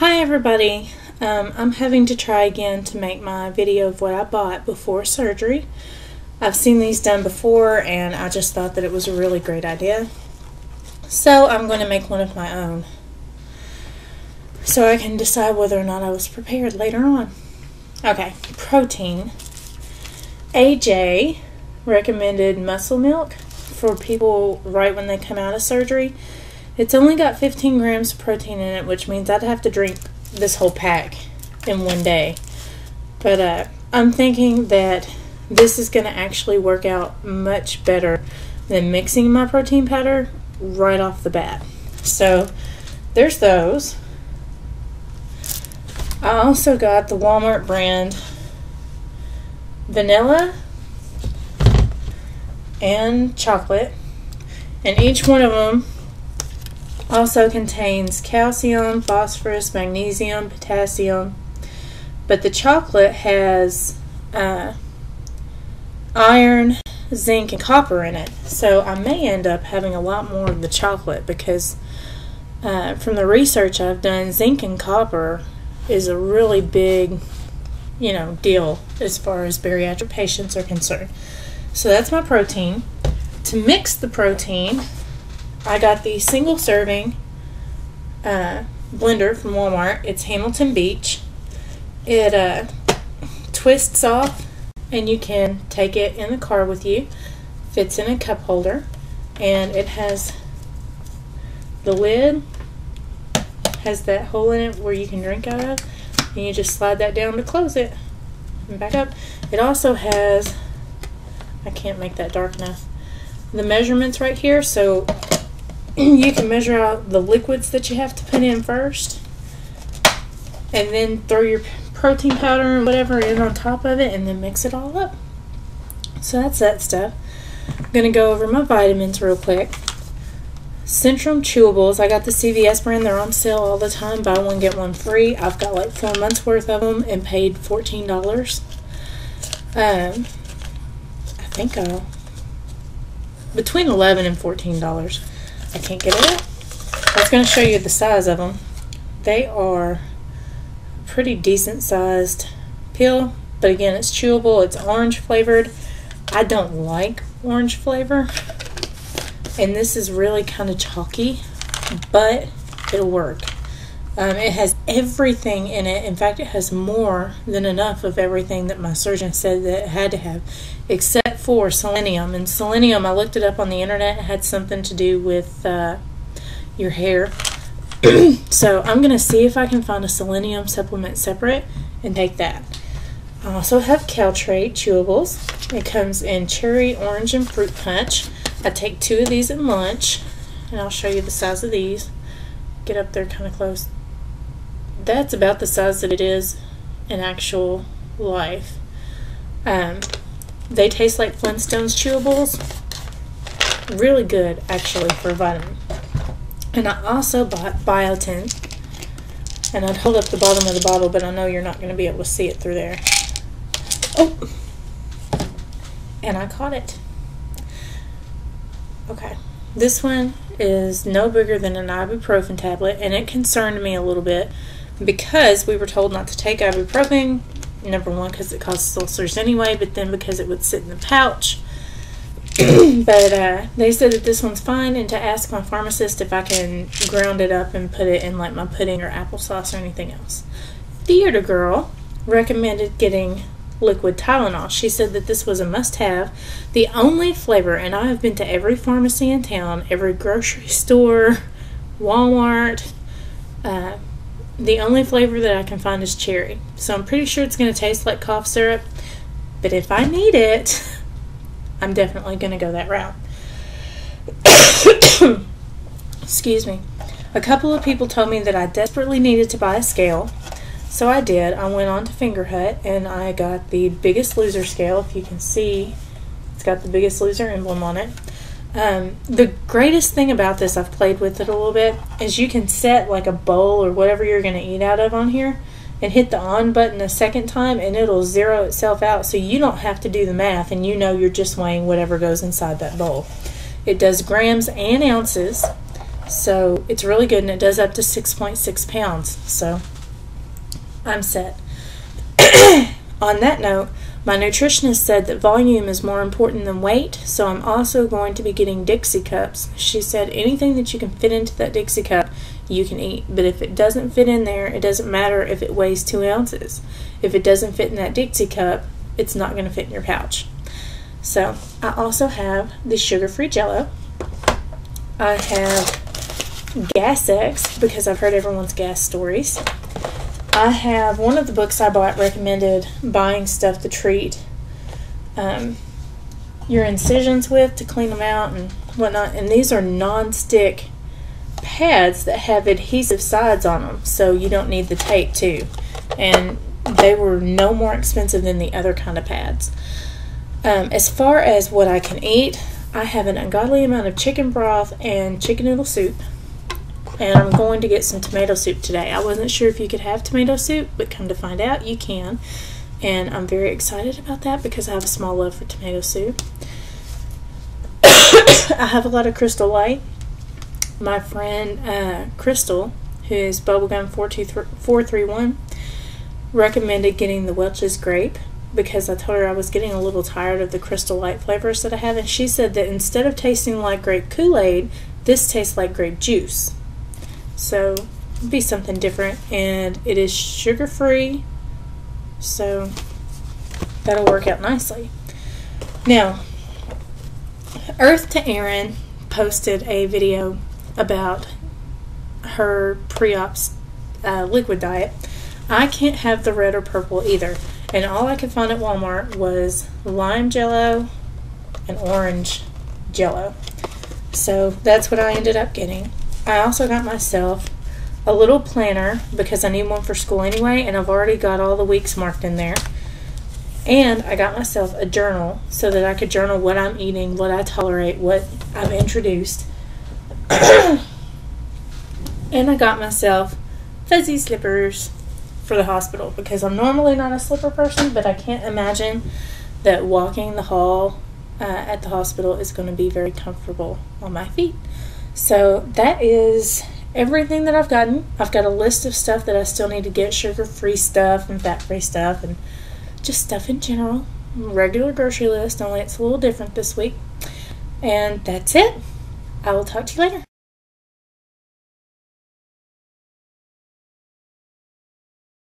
Hi everybody, I'm having to try again to make my video of what I bought before surgery. I've seen these done before and I just thought that it was a really great idea. So I'm going to make one of my own so I can decide whether or not I was prepared later on. Okay, protein. AJ recommended muscle milk for people right when they come out of surgery. It's only got 15 grams of protein in it, which means I'd have to drink this whole pack in one day. But I'm thinking that this is going to actually work out much better than mixing my protein powder right off the bat. So there's those. I also got the Walmart brand vanilla and chocolate, and each one of them also contains calcium, phosphorus, magnesium, potassium, but the chocolate has iron, zinc, and copper in it. So I may end up having a lot more of the chocolate because from the research I've done, zinc and copper is a really big, deal as far as bariatric patients are concerned. So that's my protein. To mix the protein, I got the single serving blender from Walmart. It's Hamilton Beach. It twists off and you can take it in the car with you. Fits in a cup holder, and it has the lid, has that hole in it where you can drink out of, and you just slide that down to close it and back up. It also has, I can't make that dark enough, the measurements right here, so you can measure out the liquids that you have to put in first and then throw your protein powder and whatever in on top of it and then mix it all up. So that's that stuff. I'm going to go over my vitamins real quick. Centrum Chewables. I got the CVS brand. They're on sale all the time. Buy one, get one free. I've got like 4 months worth of them and paid $14. I think between $11 and $14. I can't get it out. I was going to show you the size of them. They are a pretty decent sized pill, but again, it's chewable. It's orange flavored. I don't like orange flavor, and this is really kind of chalky, but it'll work. It has everything in it. In fact, it has more than enough of everything that my surgeon said that it had to have, except for selenium. And selenium, I looked it up on the internet, it had something to do with your hair. So I'm going to see if I can find a selenium supplement separate and take that. I also have Caltrate chewables. It comes in cherry, orange, and fruit punch. I take 2 of these at lunch, and I'll show you the size of these. Get up there kind of close. That's about the size that it is in actual life. They taste like Flintstones chewables. Really good, actually, for a vitamin. And I also bought biotin. And I'd hold up the bottom of the bottle, but I know you're not going to be able to see it through there. Oh! And I caught it. Okay. This one is no bigger than an ibuprofen tablet, and it concerned me a little bit because we were told not to take ibuprofen. Number one, because it causes ulcers anyway, but then because it would sit in the pouch. But they said that this one's fine, and to ask my pharmacist if I can ground it up and put it in like my pudding or applesauce or anything else. Theater Girl recommended getting liquid Tylenol. She said that this was a must-have. The only flavor, and I have been to every pharmacy in town, every grocery store, Walmart, the only flavor that I can find is cherry. So I'm pretty sure it's going to taste like cough syrup, but if I need it, I'm definitely going to go that route. Excuse me. A couple of people told me that I desperately needed to buy a scale. So I did. I went on to Finger Hut and I got the Biggest Loser scale. If you can see, it's got the Biggest Loser emblem on it. The greatest thing about this, I've played with it a little bit, is you can set like a bowl or whatever you're going to eat out of on here and hit the on button a second time and it'll zero itself out, so you don't have to do the math and you're just weighing whatever goes inside that bowl. It does grams and ounces, So it's really good, and it does up to 6.6 pounds. So I'm set. On that note, my nutritionist said that volume is more important than weight, so I'm also going to be getting Dixie cups. She said anything that you can fit into that Dixie cup, you can eat. But if it doesn't fit in there, it doesn't matter if it weighs 2 ounces. If it doesn't fit in that Dixie cup, it's not going to fit in your pouch. So I also have the sugar-free Jell-O. I have Gastric, because I've heard everyone's gas stories. I have one of the books I bought recommended buying stuff to treat your incisions with, to clean them out and whatnot. And these are non-stick pads that have adhesive sides on them, so you don't need the tape too. And they were no more expensive than the other kind of pads. As far as what I can eat, I have an ungodly amount of chicken broth and chicken noodle soup. And I'm going to get some tomato soup today. I wasn't sure if you could have tomato soup, but come to find out, you can. And I'm very excited about that because I have a small love for tomato soup. I have a lot of Crystal Light. My friend Crystal, who is Bubblegum431, recommended getting the Welch's Grape because I told her I was getting a little tired of the Crystal Light flavors that I have. And she said that instead of tasting like grape Kool-Aid, this tastes like grape juice. So it'll be something different, and it is sugar-free, so that'll work out nicely. Now, Earth to Erin posted a video about her pre-ops liquid diet. I can't have the red or purple either, and all I could find at Walmart was lime Jell-O and orange Jell-O. So that's what I ended up getting. I also got myself a little planner because I need one for school anyway, and I've already got all the weeks marked in there. And I got myself a journal so that I could journal what I'm eating, what I tolerate, what I've introduced. And I got myself fuzzy slippers for the hospital because I'm normally not a slipper person, but I can't imagine that walking the hall at the hospital is going to be very comfortable on my feet. So that is everything that I've gotten. I've got a list of stuff that I still need to get, sugar-free stuff and fat-free stuff and just stuff in general. Regular grocery list, only it's a little different this week. And that's it. I will talk to you later.